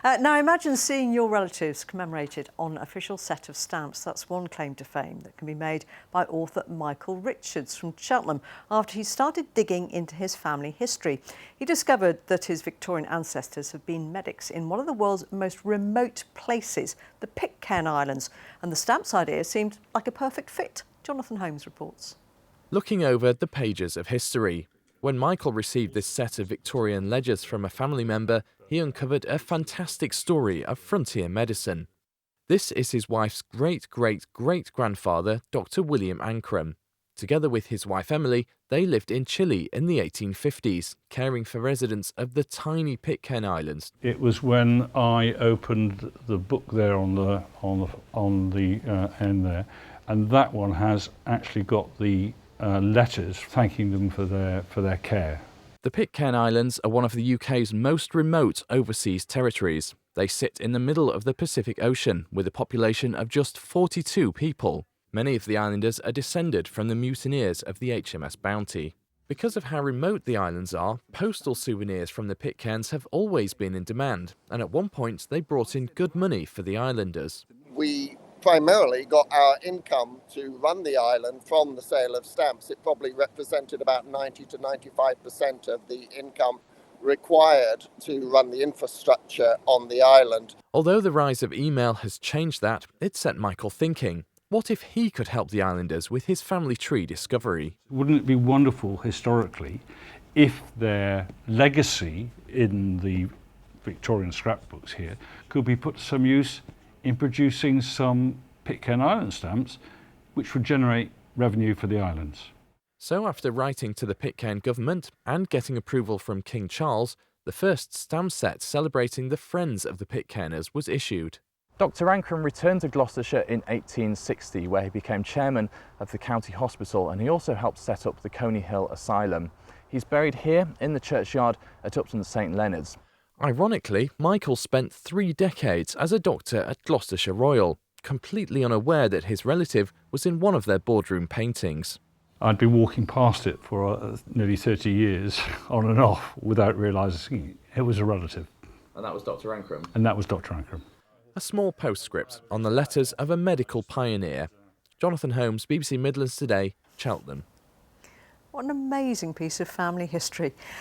Now, imagine seeing your relatives commemorated on an official set of stamps. That's one claim to fame that can be made by author Michael Richards from Cheltenham after he started digging into his family history. He discovered that his Victorian ancestors have been medics in one of the world's most remote places, the Pitcairn Islands, and the stamps idea seemed like a perfect fit. Jonathan Holmes reports. Looking over the pages of history. When Michael received this set of Victorian ledgers from a family member, he uncovered a fantastic story of frontier medicine. This is his wife's great-great-great-grandfather, Dr. William Ancram. Together with his wife Emily, they lived in Chile in the 1850s, caring for residents of the tiny Pitcairn Islands. It was when I opened the book there on the end there, and that one has actually got the letters thanking them for their care. The Pitcairn Islands are one of the UK's most remote overseas territories. They sit in the middle of the Pacific Ocean with a population of just 42 people. Many of the islanders are descended from the mutineers of the HMS Bounty. Because of how remote the islands are, postal souvenirs from the Pitcairns have always been in demand, and at one point they brought in good money for the islanders. We primarily got our income to run the island from the sale of stamps. It probably represented about 90 to 95% of the income required to run the infrastructure on the island. Although the rise of email has changed that, it set Michael thinking. What if he could help the islanders with his family tree discovery? Wouldn't it be wonderful historically if their legacy in the Victorian scrapbooks here could be put to some use in producing some Pitcairn Island stamps, which would generate revenue for the islands. So after writing to the Pitcairn government and getting approval from King Charles, the first stamp set celebrating the friends of the Pitcairners was issued. Dr. Ancram returned to Gloucestershire in 1860, where he became chairman of the county hospital, and he also helped set up the Coney Hill Asylum. He's buried here in the churchyard at Upton St Leonard's. Ironically, Michael spent 3 decades as a doctor at Gloucestershire Royal, completely unaware that his relative was in one of their boardroom paintings. I'd been walking past it for nearly 30 years, on and off, without realising it was a relative. And that was Dr. Ancram? And that was Dr. Ancram. A small postscript on the letters of a medical pioneer. Jonathan Holmes, BBC Midlands Today, Cheltenham. What an amazing piece of family history.